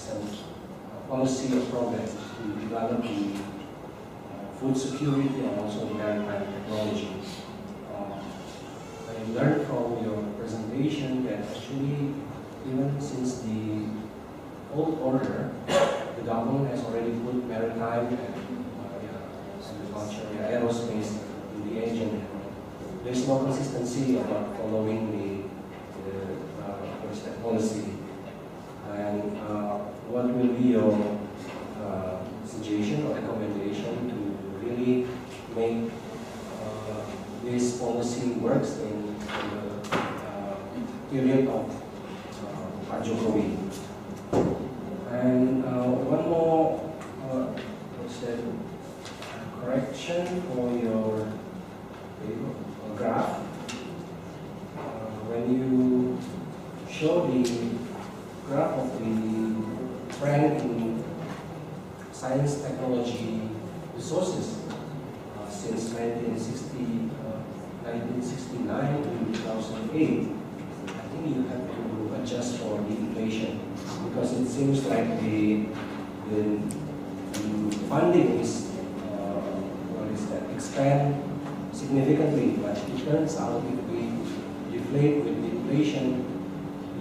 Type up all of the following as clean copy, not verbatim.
as a policy or program to develop the food security and also maritime technology. I learned from your presentation that actually, even since the old order, the government has already put maritime and agriculture, aerospace in the agenda. There's no consistency about following the policy. And what will be your suggestion or recommendation to really make this policy works in the period of Pak Jokowi? And one more correction for your graph. When you show the graph of the trend in science technology resources since 1969 to 2008, I think you have to adjust for the inflation, because it seems like the funding is expand significantly, but it turns out if we deflate with inflation,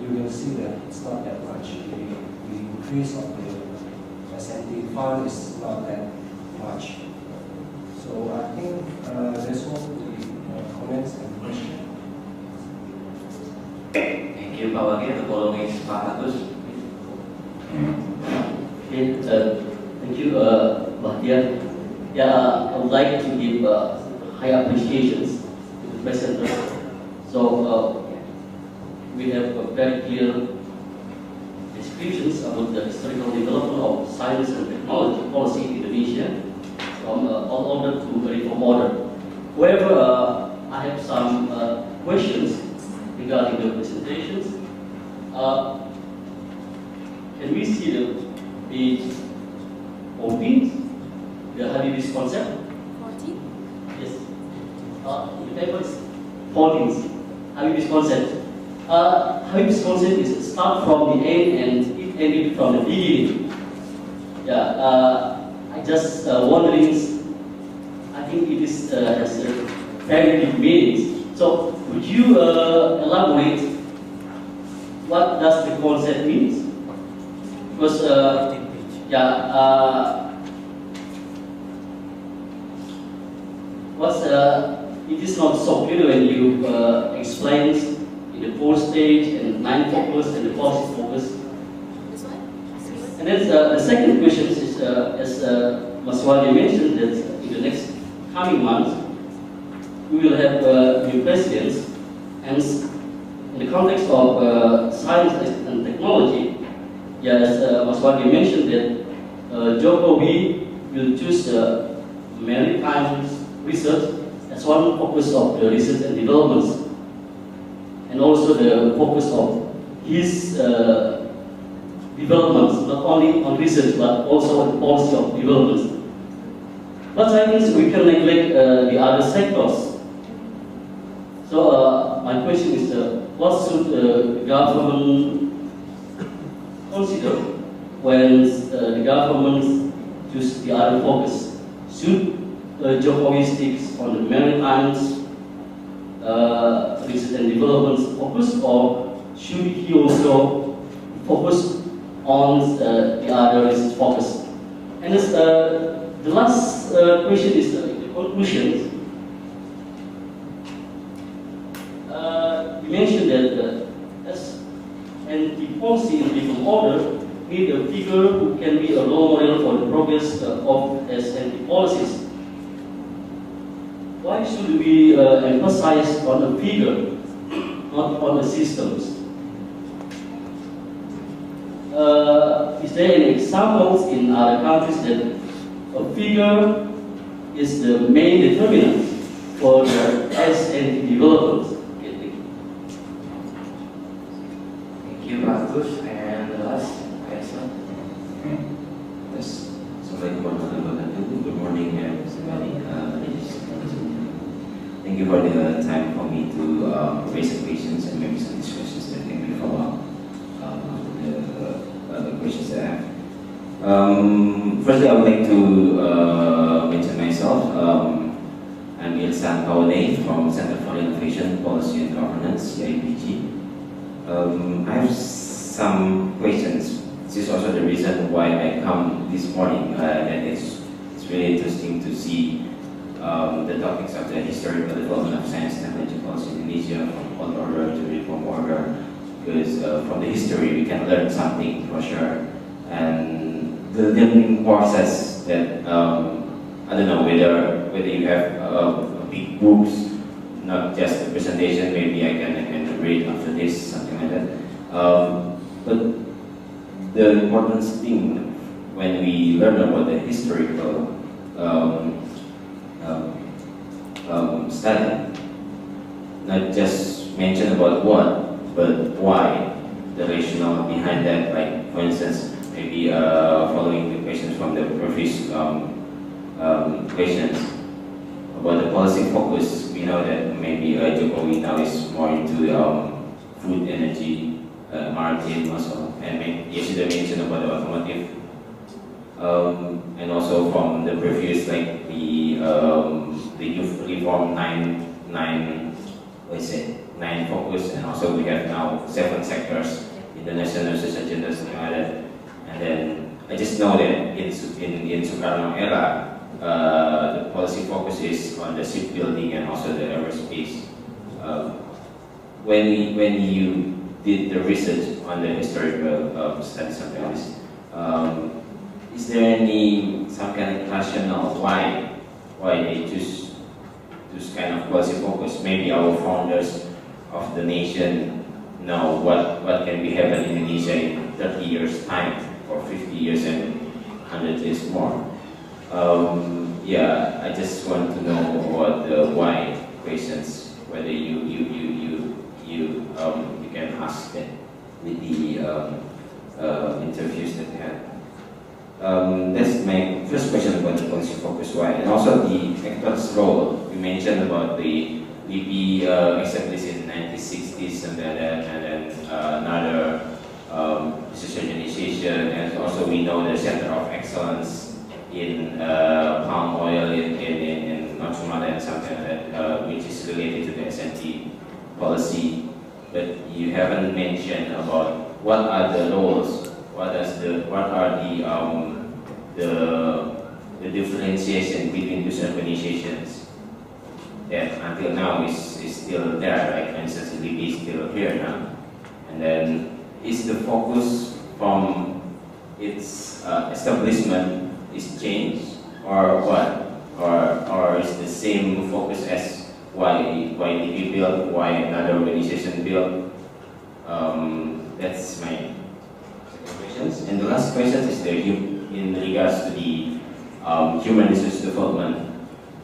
you will see that it's not that much. The increase of the S&T fund is not that much. So I think that's all the comments and questions. Thank you, Pak Wakil. The following is Pak Agus. Okay, thank you, Bahtiar. Yeah, I would like to give high appreciations to the presenter. So we have very clear descriptions about the historical development of science and technology policy in Indonesia, from old order to reform order. However, I have some questions regarding the presentations. Can we see the page 14? The Habibis concept? 14? Yes. The paper is 14. Habibis concept. Habibis concept is start from the end and it ended from the beginning. Yeah. I just wondering. I think it is has a very deep meanings. So, would you elaborate what does the concept means? Because it is not so clear when you explain in the 4th stage and 9th focus and the policy focus. This one? And then the second question is, as Mas Wadi mentioned, that in the next coming months we will have new presidents, and in the context of science and technology, as Mas Wadi mentioned that Jokowi will choose maritime research as one focus of the research and developments, and also the focus of his developments, not only on research but also on policy of developments. But I think we can neglect the other sectors. So my question is, what should the government consider when the government choose the other focus? Should Jokowi sticks on the maritime research and development focus, or should he also focus on the other research focus? And the last question is the conclusion. You mentioned that and the policy in different order need a figure who can be a role model for the progress of S&T policies. Why should we emphasize on a figure, not on the systems? Is there any examples in other countries that a figure is the main determinant for the S&T development? Thank you, Pak Agus. And the last question. Yes. Assalamualaikum warahmatullahi wabarakatuh. Good morning, everybody. Thank you for the time for me to raise some questions and maybe some discussions that can be follow up the questions that I have Firstly, I would like to mention myself. I'm Ilsan Kawane from Center for Innovation, Policy and Governance, CIPG. I have some questions. This is also the reason why I come this morning, and it's really interesting to see the topics of the historical development of science, technology, policy in Indonesia, from old order to reform order, because from the history we can learn something for sure. And the learning process that, I don't know whether you have big books, not just the presentation, maybe I can read after this, something like that. But the important thing when we learn about the historical study, not just mention about what, but why, the rationale behind that. Like, for instance, maybe following the questions from the previous questions about the policy focus, we know that maybe Jokowi now is more into food, energy, maritime also, and yesterday mentioned about the automotive, and also from the previous, like the youth reform nine focus, and also we have now 7 sectors in the national research agenda, something like that. And then I just know that in Sukarno era, the policy focus is on the shipbuilding and also the aerospace. When you did the research on the historical studies of this, is there some kind of rationale why they choose this kind of policy focus? Maybe our founders of the nation know what can be happen in Indonesia in 30 years time, or 50 years and 100 years more. Yeah, I just want to know what the why questions, whether you can ask that with the interviews that we had. That's my first question about the policy focus why, and also the actors' role. You mentioned about the LIPI established in 1960s, something like that, and then another research organization, and also we know the Center of Excellence in palm oil in North Sumatra and something like that, which is related to the SNT policy. But you haven't mentioned about what are the roles, what are the differentiation between these organizations that until now is still there. Like, for instance, LIPI is still here now, and then is the focus from its establishment is changed, or what, or is the same focus as why LIPI built, why another organization built? That's my second question. And the last question is in regards to the human resource development,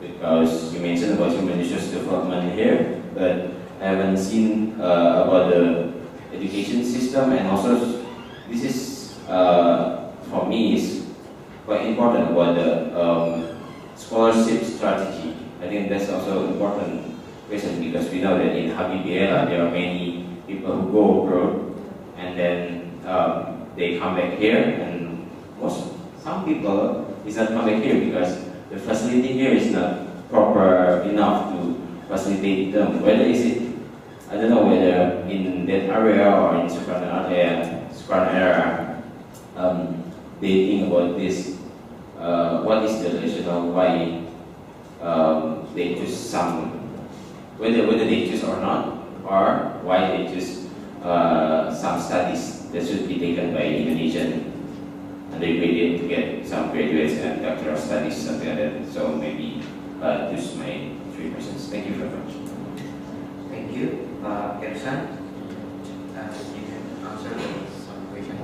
because you mentioned about human resource development here, but I haven't seen about the education system, and also this is for me is quite important about the scholarship strategy. I think that's also important question, because we know that in Habibie era there are many people who go abroad and then they come back here, and some people is not come back here because the facility here is not proper enough to facilitate them. Whether is it, I don't know whether in that area or in Sukarno era, they think about this. What is the rationale why they choose some, whether they choose or not, or why they choose some studies that should be taken by Indonesian undergraduate to get some graduates and doctoral studies, something like that. So maybe those are my 3 questions. Thank you very much. Thank you, Ersan. You can answer some questions.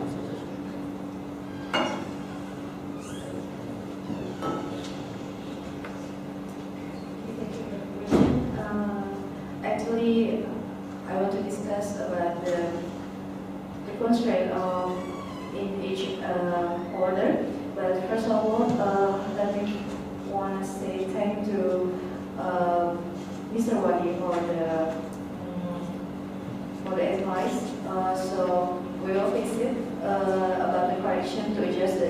Actually, I want to discuss about the constraint of in each order. But first of all, let me want to say thank to Mr. Wadi for the advice. So we will fix it about the correction to adjust the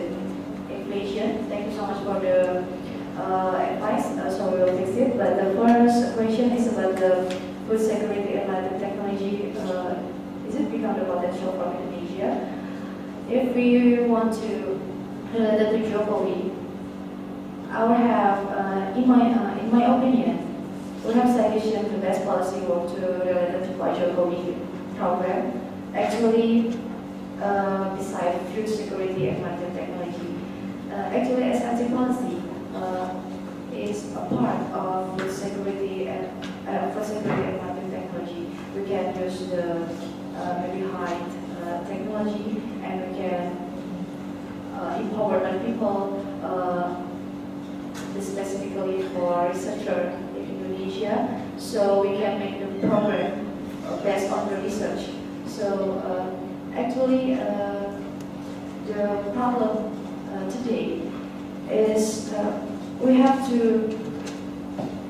so we will fix it. But the first question is about the food security and technology. Is it become the potential for Indonesia? If we want to relate to Jokowi, I would have, in my opinion, we have sufficient the best policy work to relate to Pak Jokowi program. Actually, besides food security and maritime technology, actually SRT policy is a part of food security and maritime technology. We can use the maybe high technology, and we can empower people, specifically for researchers in Indonesia, so we can make the program based on the research. So actually, the problem today is we have to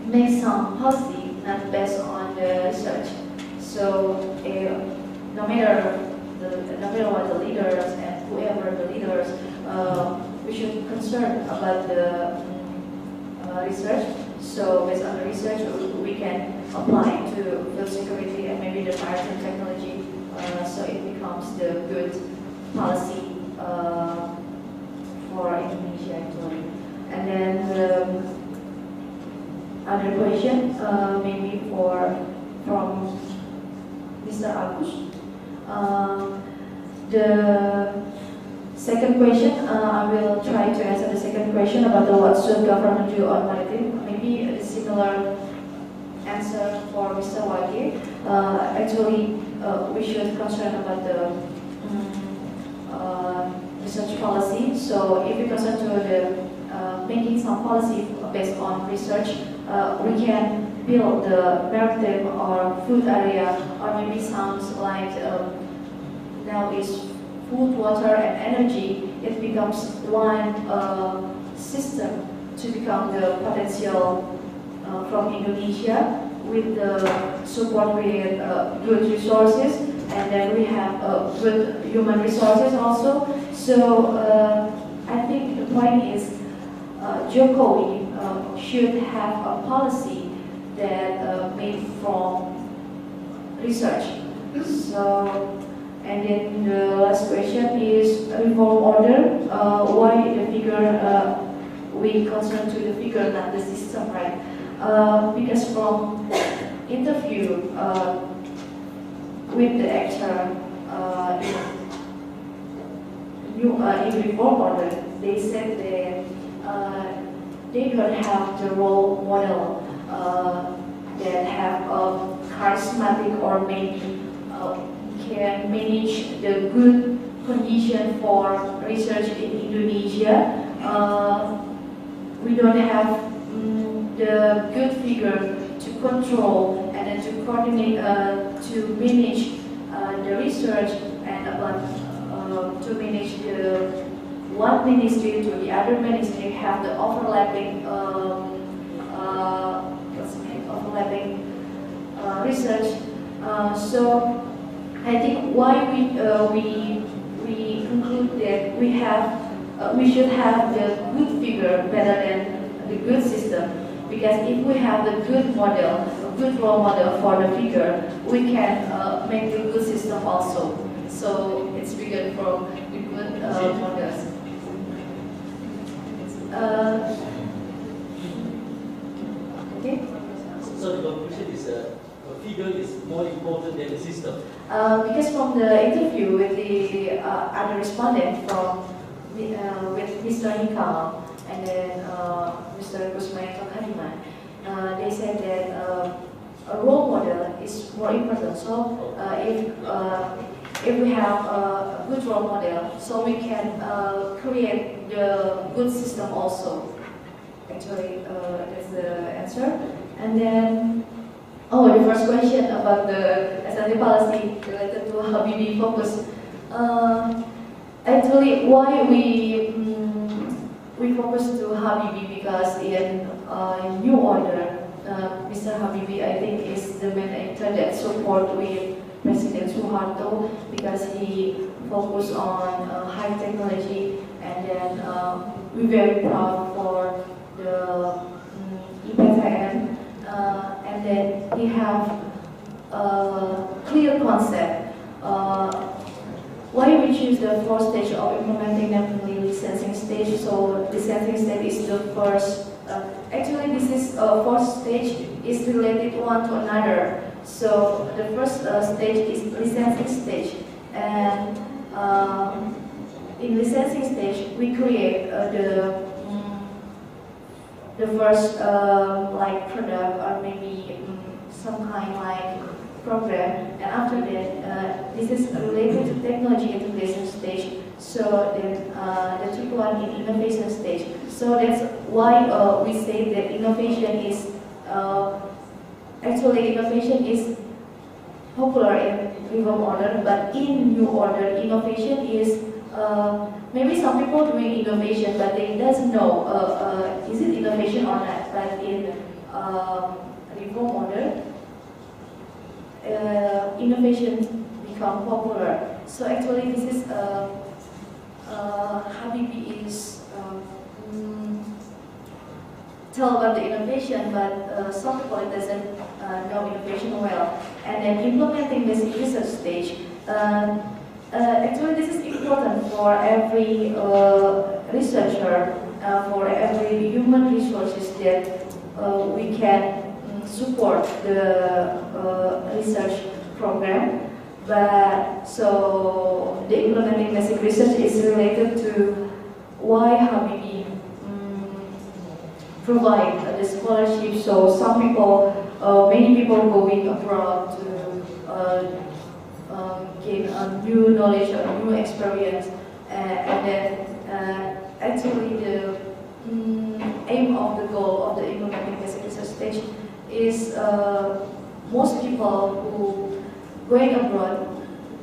make some policy not based on the research. So no matter what the leaders and whoever the leaders, we should concern about the research. So based on the research, we can apply to food security and maybe the maritime technology. So it becomes the good policy for Indonesia actually. And then the other question, maybe from Mr. Agus. The second question, I will try to answer the second question about what should government do on maritime. Maybe a similar answer for Mr. Wage. Actually, we should concern about the research policy. So if we concern to the making some policy based on research, we can build the maritime or food area, or maybe sounds like now is food, water, and energy. It becomes one system to become the potential from Indonesia with the support with good resources, and then we have good human resources also. So I think the point is Jokowi should have a policy that made from research. So, and then the last question is reform order. Why the figure? We concern to the figure, not the system, right? Because from interview with the actor in reform order, they said that they don't have the role model that have a charismatic or maybe can manage the good condition for research in Indonesia. We don't have the good figure to control and then to coordinate, to manage the research and to manage the one ministry to the other ministry, have the overlapping research. So I think why we conclude that we should have the good figure better than the good system, because if we have the good model, a good role model for the figure, we can make the good system also. So it's bigger from the good models. Okay. So the conclusion is a figure is more important than the system. Because from the interview with the other respondent from with Mr. Hikal and then Mr. Kusmayanto Kariman, they said that a role model is more important. So if we have a good role model, so we can create the good system also. Actually, that's the answer. And then, the first question about the SRT policy related to Habibie focus. Actually, why we focus to Habibie, because in New Order, Mr. Habibie, I think, is the main actor that support with President Suharto, because he focused on high technology, and then we're very proud for the the fourth stage of implementing, namely licensing stage. So licensing stage is the first. Actually, this is fourth stage is related one to another. So the first stage is licensing stage, and in licensing stage we create the first like product or maybe some kind like program, and after that this is related to technology integration stage. So then the third one in innovation stage. So that's why we say that innovation is actually innovation is popular in reform order, but in new order innovation is maybe some people doing innovation, but they doesn't know is it innovation or not. But in reform order, innovation become popular. So actually, this is Habibie is tell about the innovation, but some people doesn't know innovation well. And then implementing basic research stage. Actually, this is important for every researcher, for every human resources that we can support the research program. But so the implementing basic research is related to why Habibie provide the scholarship. So some people, many people going abroad to gain a new knowledge or new experience, and then actually the aim of the goal of the implementing basic research stage is most people who going abroad,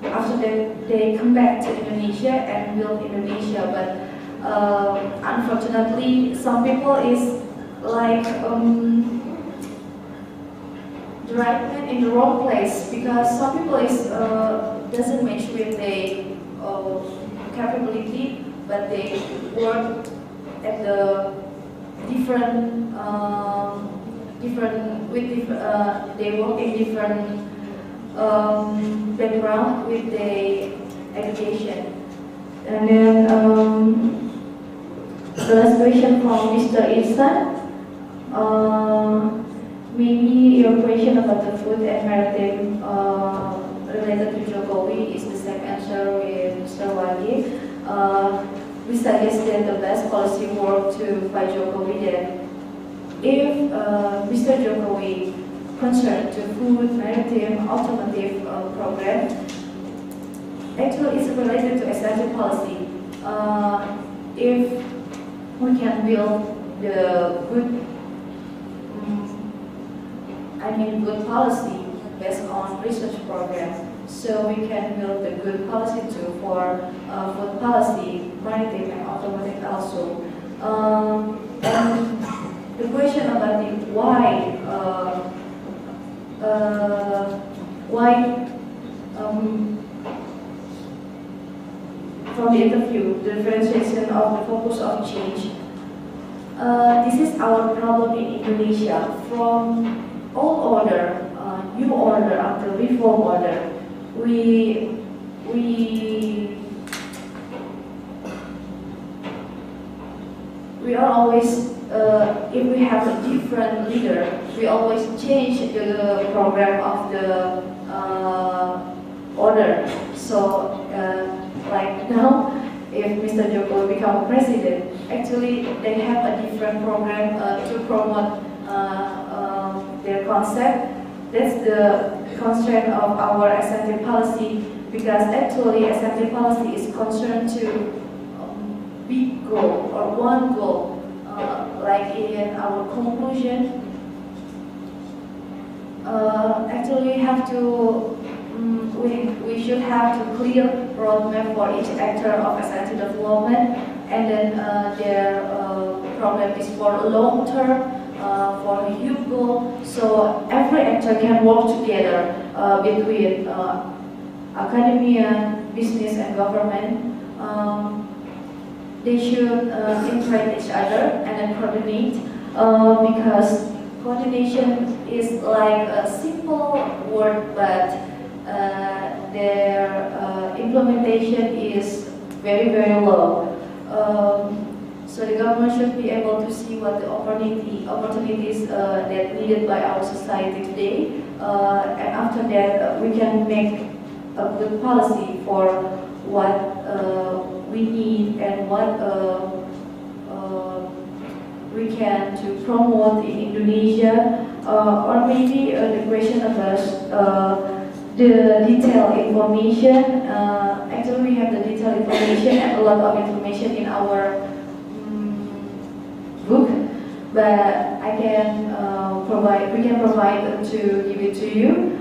after that they come back to Indonesia and build Indonesia. But unfortunately, some people is like the right man in the wrong place, because some people is doesn't match with their capability, but they work at the different they work in different background with the education. And then the last question from Mr. Irsan. Maybe your question about the food and maritime related to Jokowi is the same answer with Mr. Wadi. We suggest that the best policy work to by Jokowi that if Mr. Jokowi concerned to food, maritime, automotive program, actually it's related to essential policy. If we can build the good good policy based on research program, so we can build a good policy too for food policy, maritime and automotive also. And the question about the why from the interview, the differentiation of the focus of change. This is our problem in Indonesia. From old order, new order, after reform order, we are always, if we have a different leader, we always change the program of the order. So, like now, if Mr. Jokowi become president, actually they have a different program to promote their concept. That's the constraint of our SMT policy, because actually SMT policy is concerned to big goal or one goal. Like in our conclusion, actually we have to we should have to clear roadmap for each actor of SMT development, and then their problem is for long term, for a huge goal. So every actor can work together between academia, business, and government. They should integrate each other and then coordinate, because coordination is like a simple word, but their implementation is very, very low. So the government should be able to see what the opportunities that needed by our society today, and after that we can make a good policy for what we need and what we can to promote in Indonesia, or maybe the question about the detailed information. Actually, we have the detailed information and a lot of information in our book, but I can we can provide to give it to you.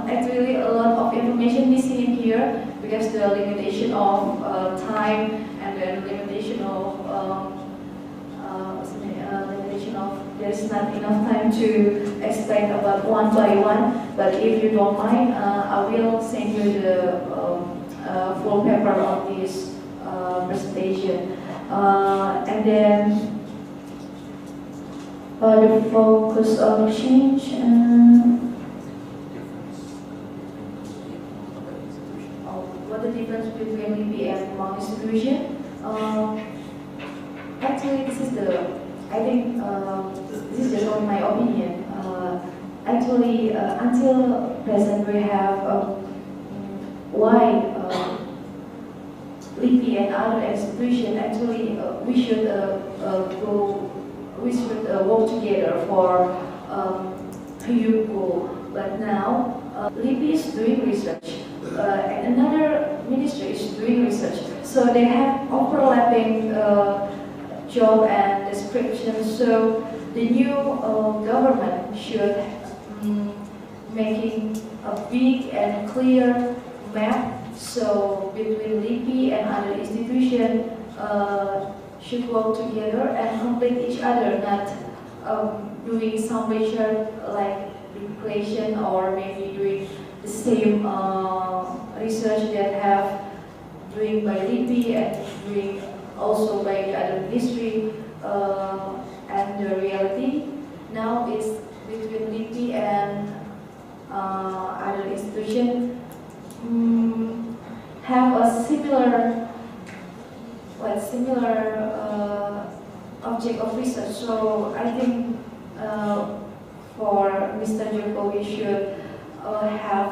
Actually, a lot of information missing in here because the limitation of time and then limitation of there is not enough time to explain about one by one. But if you don't mind, I will send you the full paper on this presentation, and then. The focus of change what the difference between LIPI and multi-institution. Actually, this is just only my opinion. Actually, until present, we have why LIPI and other institutions. Actually, we should work together for huge goal. But now, LIPI is doing research, and another ministry is doing research. So they have overlapping job and description. So the new government should making a big and clear map. So between LIPI and other institutions. Should work together and complete each other, not doing some research like duplication or maybe doing the same research that have doing by LIPI and doing also by the other ministry. And the reality now is between LIPI and other institutions have a similar object of research. So I think for Mr. Joko, we should have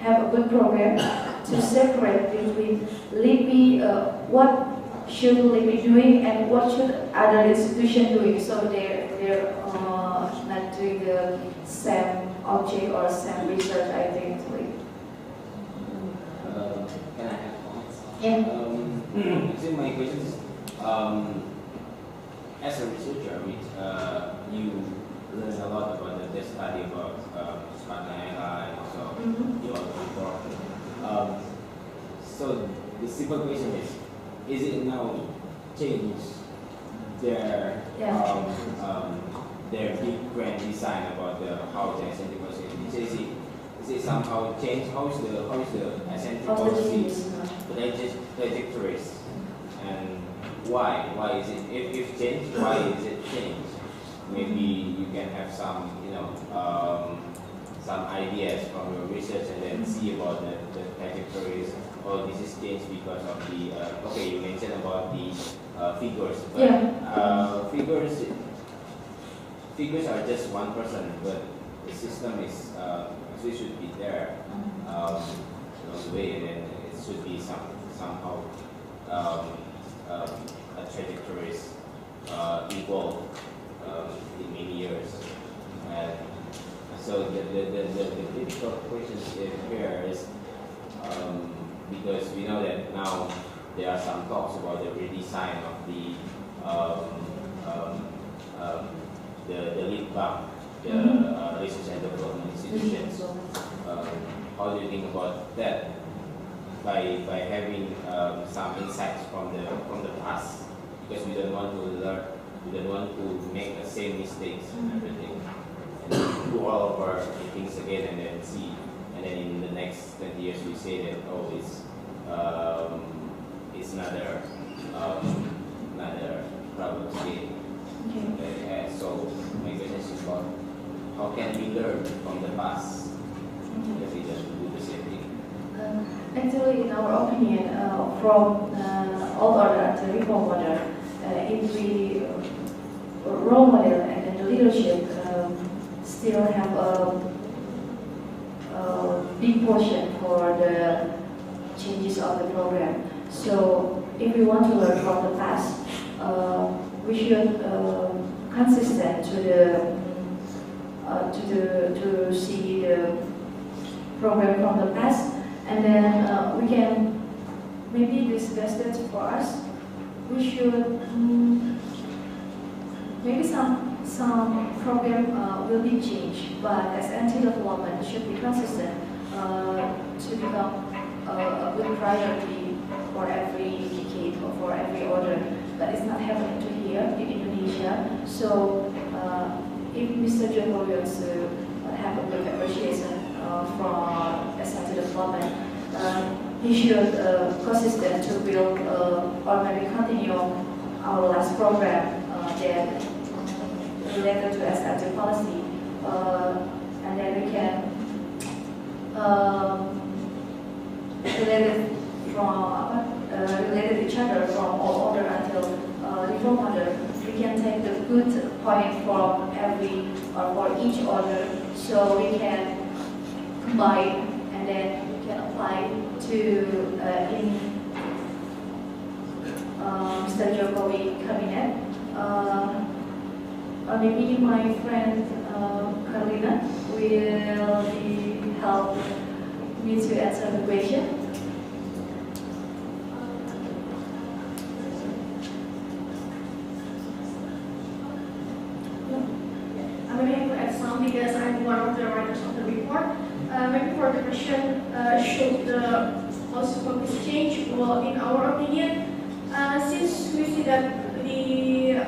a good program to separate between LIPI, what should LIPI doing and what should other institution doing. So they're not doing the same object or same research, I think. Can I have comments? Yeah. Actually, my question is, as a researcher, you learn a lot about the study about smart AI and also your report. So the simple question is it now changed their their big grand design about how the incentive policy is it somehow changed? How is the incentive policy trajectories, and why is it if changed? Why is it changed? Maybe you can have some some ideas from your research and then see about the trajectories. Oh, this is changed because of the okay, you mentioned about the figures, but figures are just 1%, but the system is actually should be there along the way, and then it should be somehow a trajectories evolve in many years. And so the critical question here is because we know that now there are some talks about the redesign of the lead bank, the research and development institutions. How do you think about that? By having some insights from the past, because we don't want to learn, we don't want to make the same mistakes and everything, and do all of our things again and then see, and then in the next 20 years we say that it's another problem again. Okay. So my question is about how can we learn from the past? Mhm. If we just do the same thing. Actually, in our opinion, from old order to reform order, if we role model and the leadership still have a big portion for the changes of the program. So if we want to learn from the past, we should consistent to see the program from the past, and then we can maybe this best for us. We should maybe some program will be changed, but as anti-development should be consistent to become a good priority for every decade or for every order. But it's not happening to here in Indonesia. So if Mr. Jokowi wants to have a good appreciation from SRT development, he should consistent to build or maybe continue our last program that related to SRT policy, and then we can related each other from all order until reform order. We can take the good point from every or for each order, so we can combine and then we can apply to in Mr. Jokowi cabinet. Maybe my friend Carolina will help me to answer the question. Maybe I could add some because I'm one of the writers of the report. Maybe for the question, should the policy focus change? Well, in our opinion, since we see that the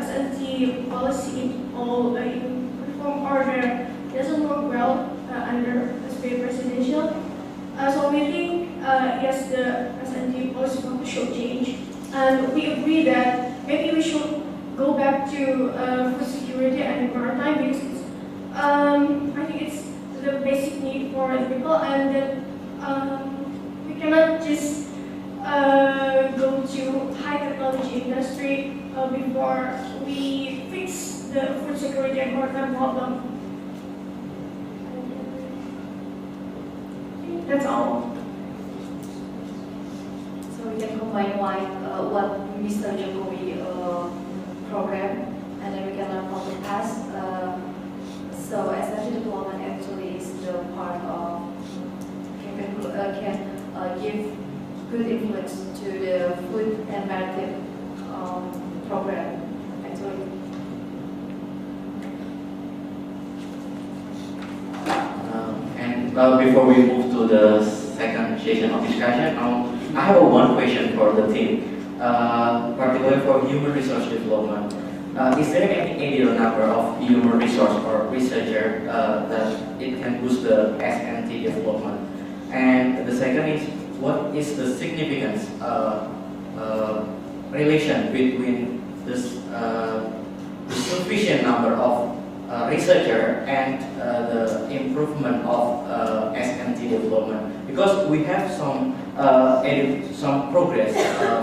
SNT policy in reform order doesn't work well under SBY presidential, so we think yes, the SNT policy focus should change, and we agree that maybe we should go back to food security and maritime because it's, I think it's the basic need for the people, and we cannot just go to high technology industry before we fix the food security and maritime problem. That's all. So we can combine what Mr. Jokowi program, and then we can learn from the past. So SRT development actually is the part of can give good influence to the food and maritime program actually. And before we move to the second session of discussion, I have one question for the team. Particularly for human resource development. Is there any ideal number of human resource or researcher that it can boost the SNT development? And the second is, what is the significance relation between this the sufficient number of researcher and the improvement of SNT development? Because we have some progress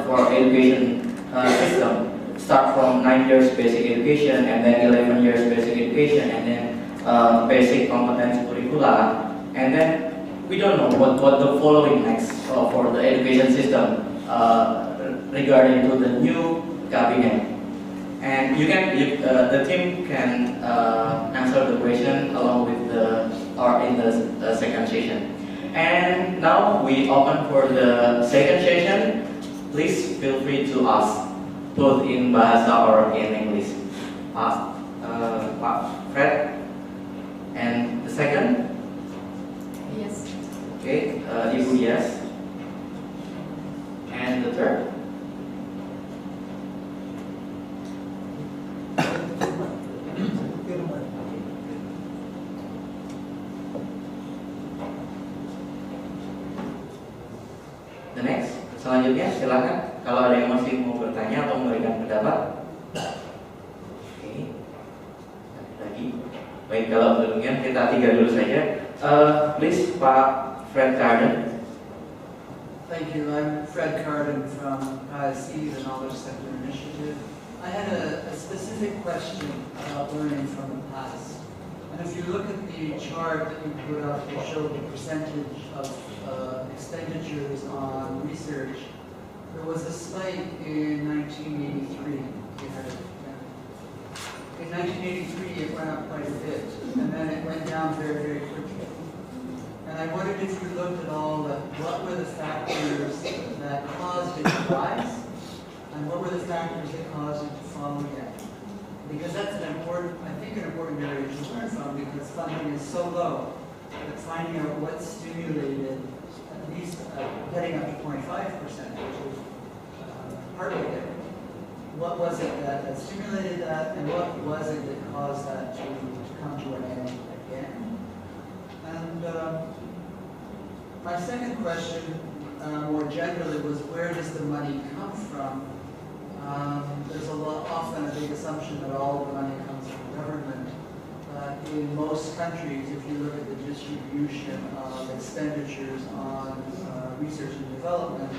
for education system. Start from 9 years basic education, and then 11 years basic education, and then basic competence curricula, and then we don't know what the following next for the education system regarding to the new cabinet. And the team can answer the question along with in the second session. And now we open for the second session. Please feel free to ask both in Bahasa or in English. Fred. And the second? Yes. Okay, Ibu Yes. And the third? The next, selanjutnya silakan kalau ada yang masih mau bertanya atau memberikan pendapat. Oke, lagi. Baik, kalau demikian kita tiga dulu saja. Please, Pak Fred Carden. Thank you. I'm Fred Carden from ISE, the Knowledge Sector Initiative. I had a specific question about learning from the past. And if you look at the chart that you put up, it showed the percentage of expenditures on research. There was a spike in 1983. In 1983, it went up quite a bit, and then it went down very, very quickly. And I wondered if you looked at all at what were the factors that caused it to rise, and what were the factors that caused it to fall again. Because that's an important, I think, an important area to learn from, because funding is so low that finding out what stimulated at least getting up to 25%, which is partly there. What was it that stimulated that, and what was it that caused that to come to an end again? And my second question, more generally, was where does the money come from? There's often a big assumption that all the money comes from government. In most countries, if you look at the distribution of expenditures on research and development,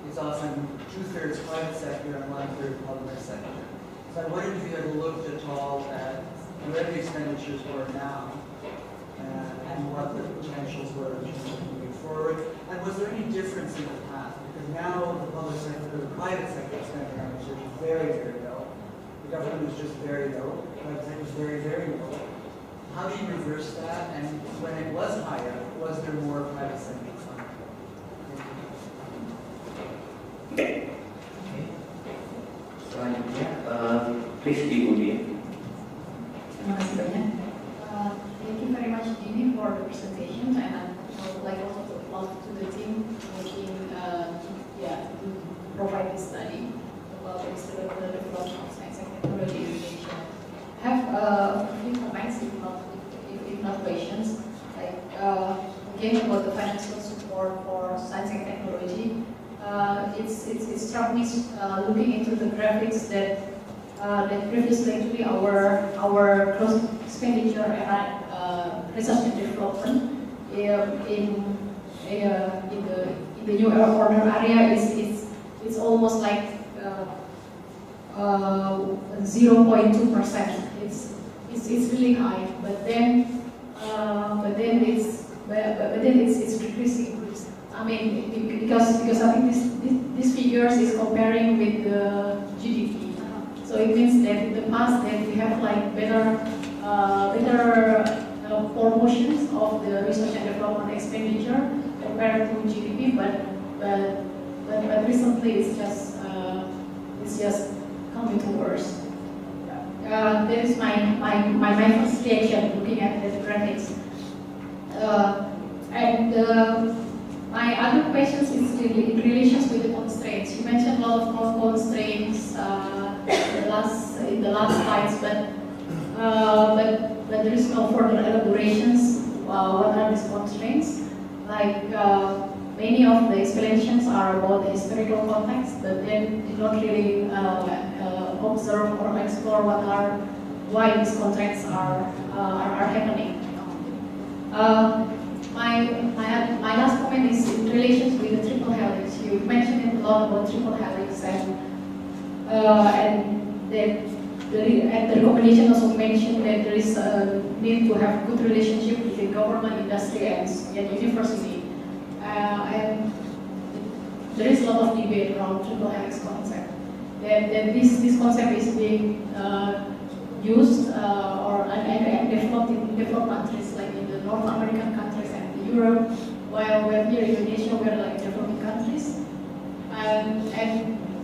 it's often 2/3 private sector and 1/3 public sector. So I wondered if you had looked at all at where the expenditures were now and what the potentials were moving forward. And was there any difference in the past? Because now the public sector, the private sector spending on research is very, very low. The government is just very low. The private sector is very, very low. How do you reverse that? And when it was higher, was there more private sector funding? Selanjutnya, please Ibu Dia. Terima kasih banyak. Thank you very much, Dini, for the presentation, and I would like also to applaud to the team making, to provide this study about the development of science and technology in Indonesia. I have a few comments, if not questions, like again about the financial support for science and technology. It struck me looking into the graphics that previously actually our gross expenditure and research and development in the new order area is almost like 0.2%. It's really high, but then it's decreasing. I mean, because I think this figures is comparing with the GDP. So it means that in the past that we have like better proportions of the research and development expenditure compared to GDP, but recently it's just coming to worse. That is my first reaction looking at the graphics. My other questions is in relation with the constraints. You mentioned a lot of constraints in the last slides, but there is no further elaborations. What are these constraints? Like many of the explanations are about the historical context, but then did not really observe or explore why these constraints are happening. My last comment is in relation with the triple helix. You mentioned a lot about triple helix, and the recommendation also mentioned that there is a need to have good relationship between government, industry, and university. And there is a lot of debate around triple helix concept. That this concept is being used and developed in developed countries like in the North American countries and Europe, while we're here in Indonesia, we're like developing countries. And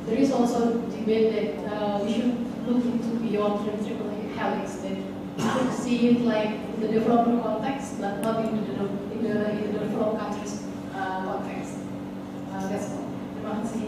there is also debate that we should look into beyond the triple helix, that we should see it like in the development context, but not in the developed countries context. That's all. Terima kasih.